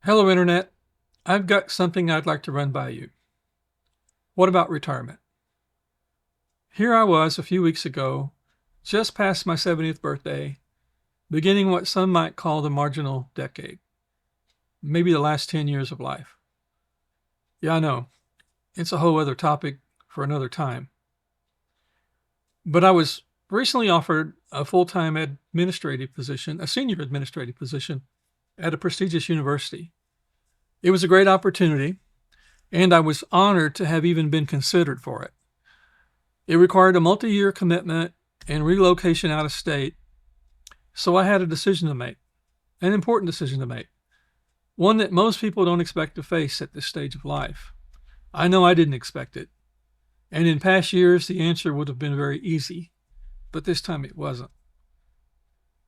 Hello, Internet. I've got something I'd like to run by you. What about retirement? Here I was a few weeks ago, just past my 70th birthday, beginning what some might call the marginal decade, maybe the last 10 years of life. Yeah, I know, it's a whole other topic for another time. But I was recently offered a full-time administrative position, a senior administrative position, at a prestigious university. It was a great opportunity, and I was honored to have even been considered for it. It required a multi-year commitment and relocation out of state, so I had a decision to make, an important decision to make, one that most people don't expect to face at this stage of life. I know I didn't expect it, and in past years the answer would have been very easy, but this time it wasn't.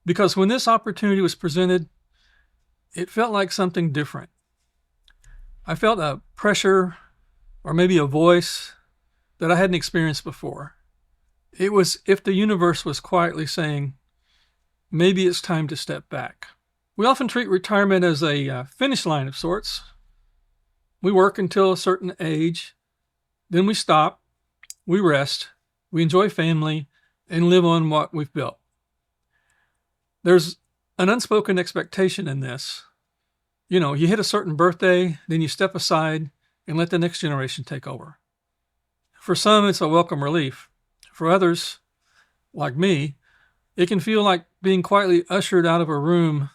Because when this opportunity was presented, it felt like something different. I felt a pressure, or maybe a voice, that I hadn't experienced before. It was if the universe was quietly saying, maybe it's time to step back. We often treat retirement as a finish line of sorts. We work until a certain age, then we stop, we rest, we enjoy family, and live on what we've built. There's an unspoken expectation in this. You know, you hit a certain birthday, then you step aside and let the next generation take over. For some, it's a welcome relief. For others, like me, it can feel like being quietly ushered out of a room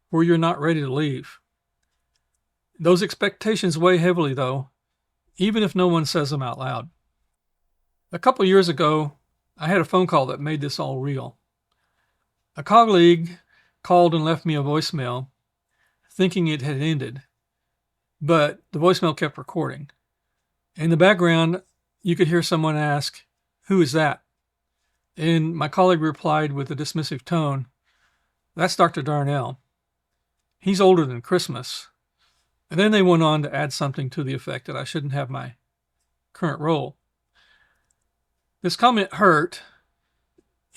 where you're not ready to leave. Those expectations weigh heavily, though, even if no one says them out loud. A couple years ago, I had a phone call that made this all real. A colleague called and left me a voicemail, thinking it had ended, but the voicemail kept recording. In the background, you could hear someone ask, "Who is that?" And my colleague replied with a dismissive tone, "That's Dr. Darnell. He's older than Christmas." And then they went on to add something to the effect that I shouldn't have my current role. This comment hurt,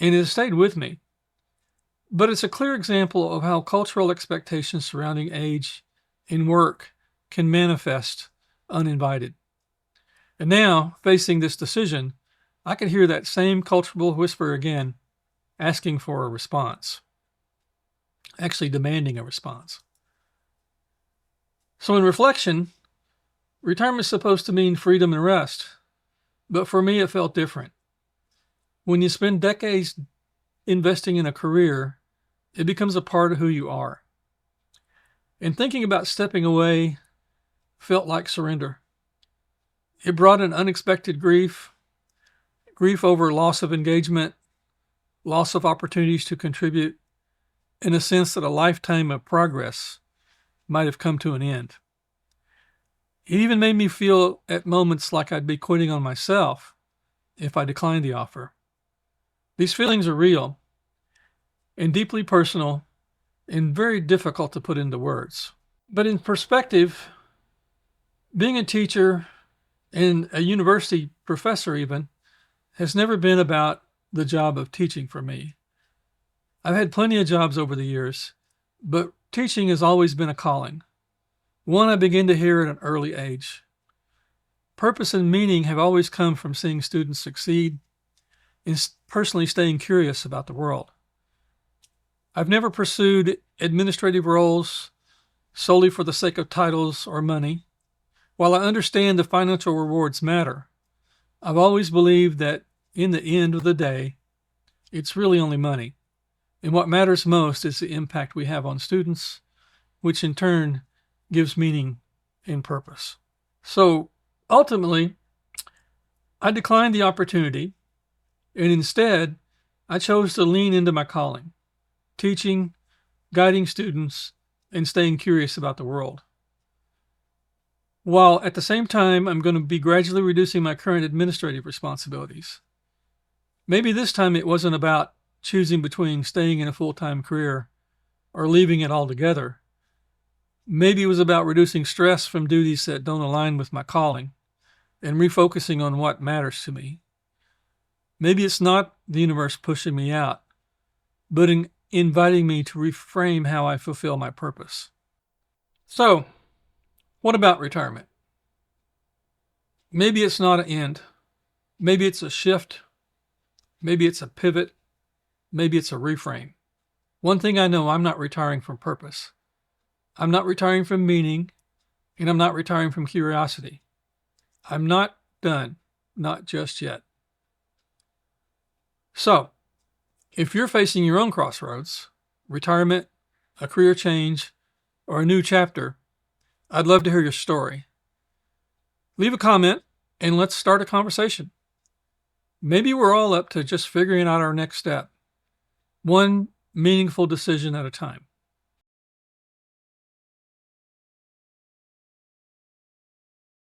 and it has stayed with me. But it's a clear example of how cultural expectations surrounding age in work can manifest uninvited. And now, facing this decision, I can hear that same cultural whisper again, asking for a response, actually demanding a response. So in reflection, retirement is supposed to mean freedom and rest, but for me it felt different. When you spend decades investing in a career, it becomes a part of who you are. And thinking about stepping away felt like surrender. It brought an unexpected grief over loss of engagement, loss of opportunities to contribute, and a sense that a lifetime of progress might have come to an end. It even made me feel at moments like I'd be quitting on myself if I declined the offer. These feelings are real and deeply personal and very difficult to put into words. But in perspective, being a teacher and a university professor even has never been about the job of teaching for me. I've had plenty of jobs over the years, but teaching has always been a calling, one I began to hear at an early age. Purpose and meaning have always come from seeing students succeed and personally staying curious about the world. I've never pursued administrative roles solely for the sake of titles or money. While I understand the financial rewards matter, I've always believed that in the end of the day, it's really only money. And what matters most is the impact we have on students, which in turn gives meaning and purpose. So ultimately, I declined the opportunity, and instead, I chose to lean into my calling, teaching, guiding students, and staying curious about the world. While at the same time, I'm going to be gradually reducing my current administrative responsibilities. Maybe this time it wasn't about choosing between staying in a full-time career or leaving it altogether. Maybe it was about reducing stress from duties that don't align with my calling and refocusing on what matters to me. Maybe it's not the universe pushing me out, but inviting me to reframe how I fulfill my purpose. So, what about retirement? Maybe it's not an end. Maybe it's a shift. Maybe it's a pivot. Maybe it's a reframe. One thing I know, I'm not retiring from purpose. I'm not retiring from meaning, and I'm not retiring from curiosity. I'm not done, not just yet. So, if you're facing your own crossroads, retirement, a career change, or a new chapter, I'd love to hear your story. Leave a comment and let's start a conversation. Maybe we're all up to just figuring out our next step, one meaningful decision at a time.